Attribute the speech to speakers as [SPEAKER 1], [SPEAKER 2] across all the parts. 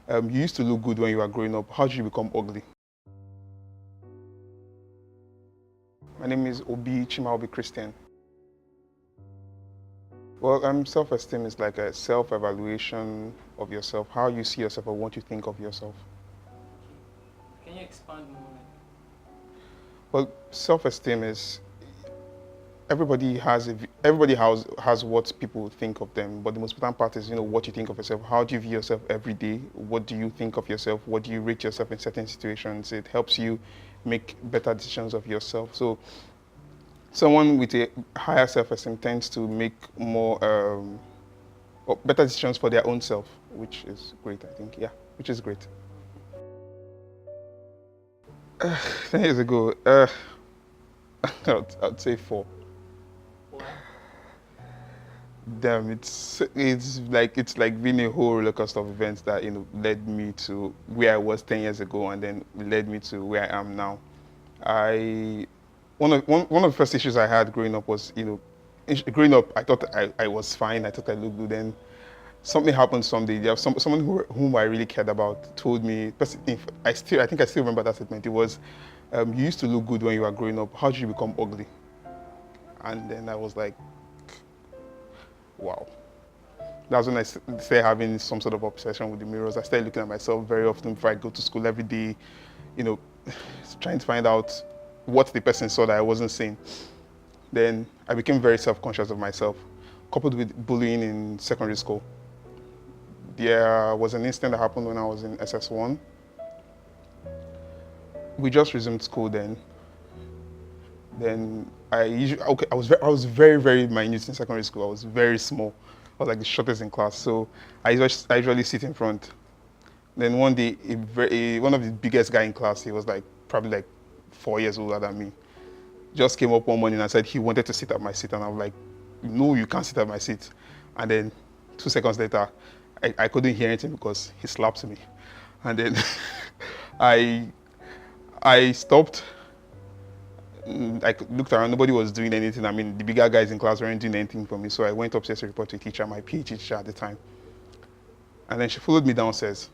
[SPEAKER 1] You used to look good when you were growing up. How did you become ugly? My name is Chimaobi Christian. Well, self-esteem is like a self-evaluation of yourself, how you see yourself or what you think of yourself.
[SPEAKER 2] Can you expand more?
[SPEAKER 1] Well, self-esteem is everybody has what people think of them, but the most important part is what you think of yourself. How do you view yourself every day? What do you think of yourself? What do you rate yourself in certain situations? It helps you make better decisions of yourself. So someone with a higher self-esteem tends to make more or better decisions for their own self, which is great, I think. Yeah, which is great. 10 years ago, I'd say 4.
[SPEAKER 2] Why?
[SPEAKER 1] Damn, it's like being a whole roller coaster of events that led me to where I was 10 years ago, and then led me to where I am now. I one of the first issues I had growing up was growing up I thought I was fine. I thought I looked good. Then something happened someday. There was someone whom I really cared about told me. I think I still remember that statement. It was, you used to look good when you were growing up. How did you become ugly? And then I was like, wow. That's when I started having some sort of obsession with the mirrors. I started looking at myself very often before I go to school every day, you know, trying to find out what the person saw that I wasn't seeing. Then I became very self-conscious of myself, coupled with bullying in secondary school. There was an incident that happened when I was in SS1. We just resumed school then. Then I was very, very minute in secondary school. I was very small. I was like the shortest in class. So I usually sit in front. Then one day, one of the biggest guy in class, he was like probably like 4 years older than me, just came up one morning and said he wanted to sit at my seat. And I was like, no, you can't sit at my seat. And then 2 seconds later, I couldn't hear anything because he slapped me. And then I stopped. I looked around, nobody was doing anything. I mean, the bigger guys in class weren't doing anything for me. So I went upstairs to report to a teacher, my PhD teacher at the time. And then she followed me downstairs.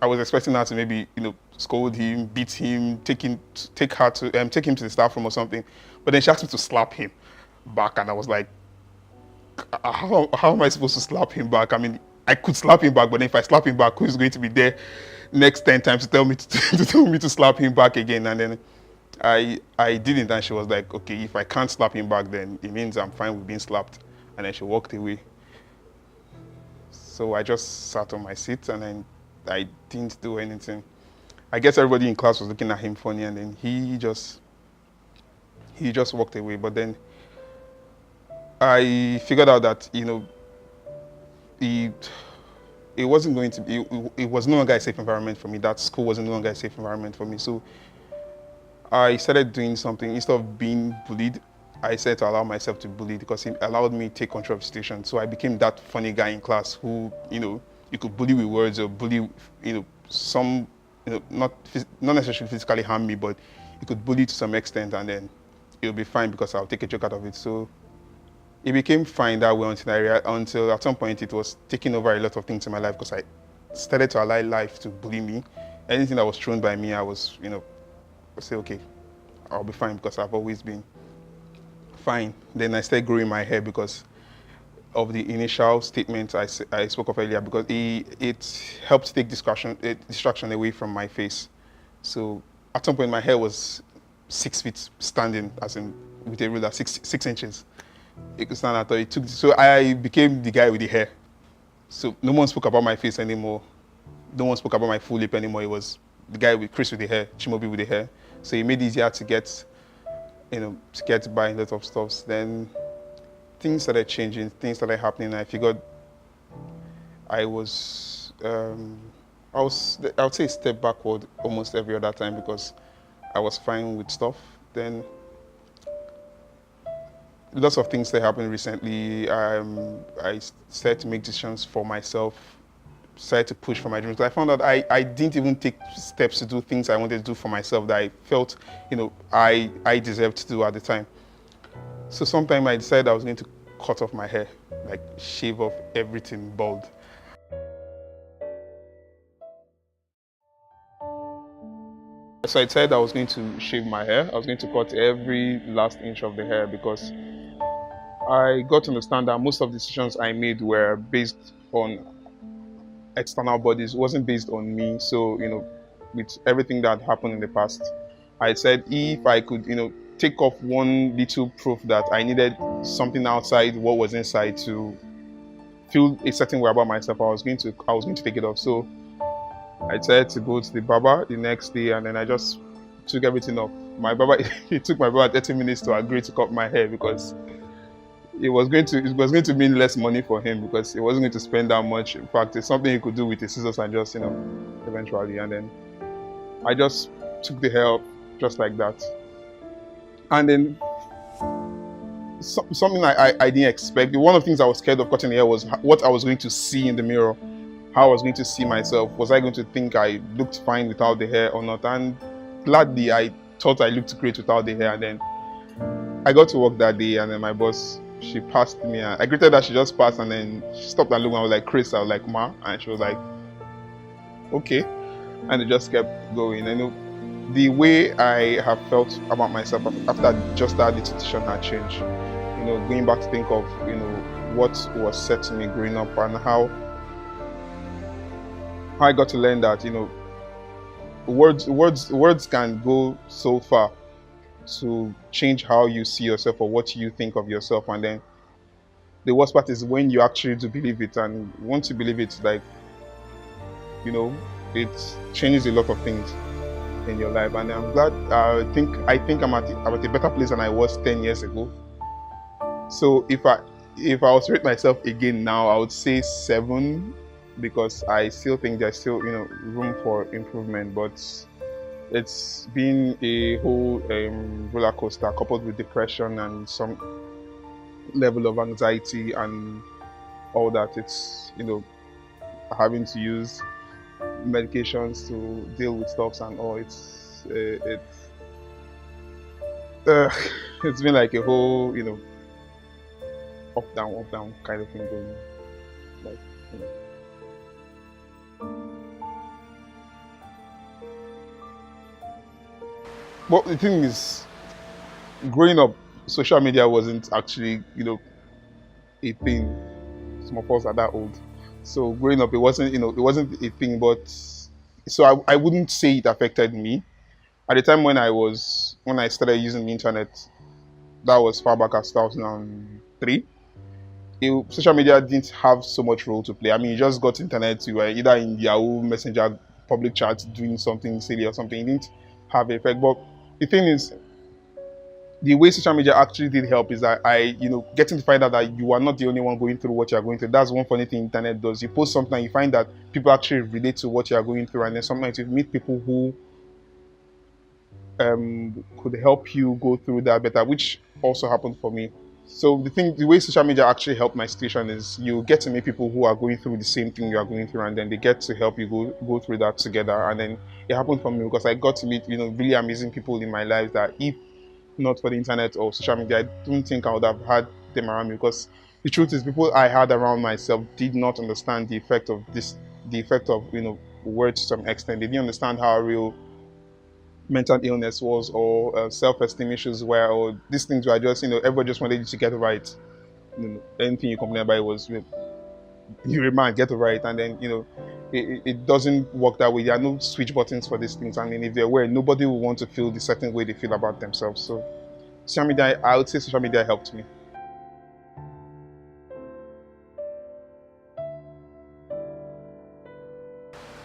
[SPEAKER 1] I was expecting her to maybe, scold him, beat him, take him to the staff room or something. But then she asked me to slap him back, and I was like, how am I supposed to slap him back? I mean, I could slap him back, but then if I slap him back, who's going to be there next 10 times to tell me to tell me to slap him back again? And then I didn't, and she was like, okay, if I can't slap him back, then it means I'm fine with being slapped. And then she walked away. So I just sat on my seat, and then I didn't do anything. I guess everybody in class was looking at him funny, and then he just walked away. But then I figured out that it wasn't going to be, it was no longer a safe environment for me. That school was no longer a safe environment for me. So I started doing something. Instead of being bullied, I started to allow myself to bully, because it allowed me to take control of the situation. So I became that funny guy in class who, you could bully with words, or bully, some, not necessarily physically harm me, but you could bully to some extent, and then it'll be fine because I'll take a joke out of it. So it became fine that way until at some point it was taking over a lot of things in my life, because I started to allow life to bully me. Anything that was thrown by me, I was, I say, okay, I'll be fine, because I've always been fine. Then I started growing my hair because of the initial statement I spoke of earlier, because it helped take distraction away from my face. So at some point my hair was 6 feet standing, as in with a ruler, 6 inches. It could stand at all. So I became the guy with the hair. So no one spoke about my face anymore. No one spoke about my full lip anymore. It was the guy with Chris with the hair, Chimaobi with the hair. So it made it easier to get by a lot of stuff. Then things started changing, things started happening. I figured I would say a step backward almost every other time, because I was fine with stuff. Then lots of things that happened recently. I started to make decisions for myself, started to push for my dreams. I found out I didn't even take steps to do things I wanted to do for myself that I felt, I deserved to do at the time. So sometime I decided I was going to cut off my hair, like shave off everything bald. So I said I was going to shave my hair. I was going to cut every last inch of the hair because I got to understand that most of the decisions I made were based on external bodies. It wasn't based on me. So, with everything that happened in the past, I said if I could, take off one little proof that I needed something outside what was inside to feel a certain way about myself, I was going to take it off. So I decided to go to the barber the next day, and then I just took everything off. My barber, it took my barber 30 minutes to agree to cut my hair because it was going to mean less money for him because he wasn't going to spend that much. In fact, it's something he could do with his scissors and just eventually. And then I just took the hair off just like that. And then something I didn't expect. One of the things I was scared of cutting the hair was what I was going to see in the mirror, how I was going to see myself. Was I going to think I looked fine without the hair or not? And gladly, I thought I looked great without the hair. And then I got to work that day, and then my boss, she passed me. And I greeted her, she just passed, and then she stopped and looked. And I was like, Chris, I was like, Ma, and she was like, okay, and it just kept going. The way I have felt about myself after just that decision had changed. Going back to think of what was said to me growing up and how I got to learn that words can go so far to change how you see yourself or what you think of yourself. And then the worst part is when you actually do believe it, and once you believe it, like it changes a lot of things in your life. And I'm glad. I think I'm at a better place than I was 10 years ago. So if I was to rate myself again now, I would say 7, because I still think there's still room for improvement. But it's been a whole roller coaster coupled with depression and some level of anxiety and all that. It's having to use medications to deal with stuff and all. It's been like a whole up down kind of thing going. Like, But the thing is, growing up, social media wasn't actually a thing. Some of us are that old, so growing up, it wasn't a thing. But so I wouldn't say it affected me. At the time when I started using the internet, that was far back as 2003. Social media didn't have so much role to play. I mean, you just got internet, you were either in Yahoo Messenger public chat doing something silly or something. It didn't have an effect. But the thing is, the way social media actually did help is that getting to find out that you are not the only one going through what you're going through. That's one funny thing internet does. You post something and you find that people actually relate to what you're going through, and then sometimes you meet people who could help you go through that better, which also happened for me. So the way social media actually helped my situation is you get to meet people who are going through the same thing you are going through, and then they get to help you go through that together. And then it happened for me because I got to meet really amazing people in my life that if not for the internet or social media, I don't think I would have had them around me. Because the truth is, people I had around myself did not understand the effect of words to some extent. They didn't understand how real mental illness was, or self-esteem issues were, or these things were just everybody just wanted you to get it right. Anything you complain about, it was you're a man, get it right. And then it doesn't work that way. There are no switch buttons for these things. I mean, if there were, nobody would want to feel the certain way they feel about themselves. So social media, I would say social media helped me.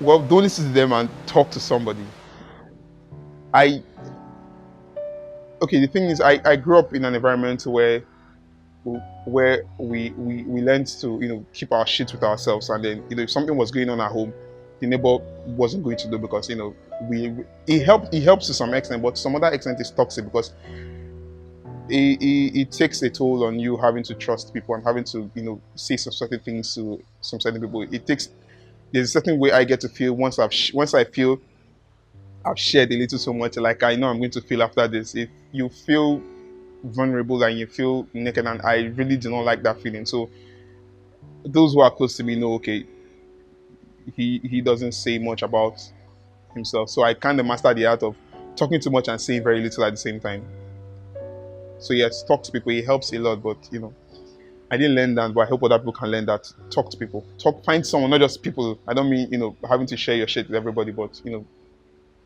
[SPEAKER 1] Well, don't listen to them and talk to somebody. I Okay, the thing is, I grew up in an environment where we learned to keep our shit with ourselves. And then if something was going on at home, the neighbor wasn't going to do, because we it helps to some extent, but some other extent is toxic, because it takes a toll on you having to trust people and having to say some certain things to some certain people. There's a certain way I get to feel once I feel I've shared a little so much, like I know I'm going to feel after this. If you feel vulnerable and you feel naked, and I really do not like that feeling. So those who are close to me know, okay, he doesn't say much about himself. So I kind of master the art of talking too much and saying very little at the same time. So yes, talk to people. It helps a lot, but I didn't learn that, but I hope other people can learn that. Talk to people. Find someone, not just people. I don't mean having to share your shit with everybody, but you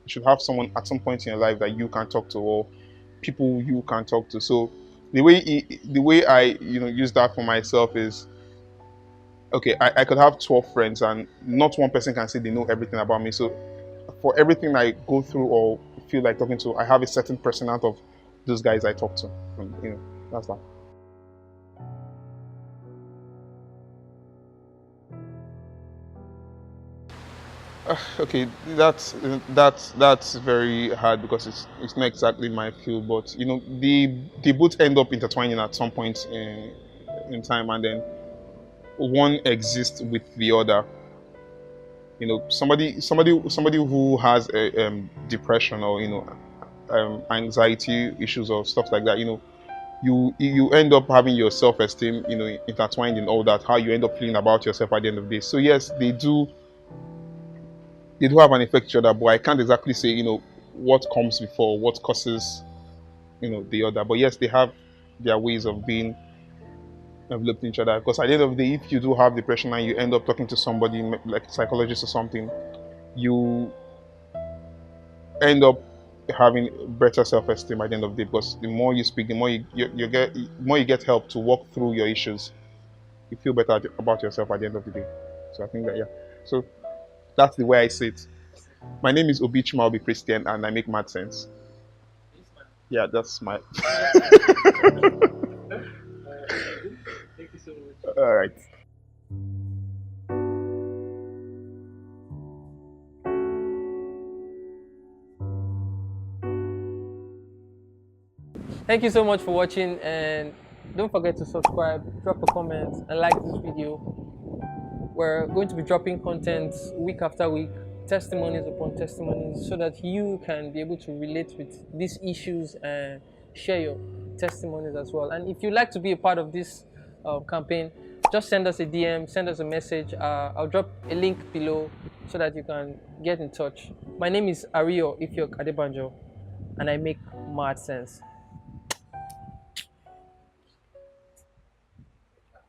[SPEAKER 1] should have someone at some point in your life that you can talk to, or people you can talk to. So the way I use that for myself is, okay, I could have 12 friends and not one person can say they know everything about me. So for everything I go through or feel like talking to, I have a certain person out of those guys I talk to. And, that's that. Okay, that's very hard because it's not exactly my field, but they both end up intertwining at some point in time, and then one exists with the other. Somebody who has depression or anxiety issues or stuff like that. You end up having your self-esteem intertwined in all that. How you end up feeling about yourself at the end of the day. So yes, they do have an effect each other, but I can't exactly say what comes before, what causes the other. But yes, they have their ways of being enveloped in each other. Because at the end of the day, if you do have depression and you end up talking to somebody like a psychologist or something, you end up having better self-esteem at the end of the day. Because the more you speak, the more you get help to walk through your issues. You feel better about yourself at the end of the day. So I think that, yeah. So that's the way I see it. My name is Obi Chimaobi Christian, and I make mad sense. Yeah, that's my.
[SPEAKER 2] Thank you so much.
[SPEAKER 1] All right.
[SPEAKER 2] Thank you so much for watching, and don't forget to subscribe, drop a comment, and like this video. We're going to be dropping content week after week, testimonies upon testimonies, so that you can be able to relate with these issues and share your testimonies as well. And if you'd like to be a part of this campaign, just send us a DM, send us a message. I'll drop a link below so that you can get in touch. My name is Ario Ifyok Adebanjo, and I make mad sense.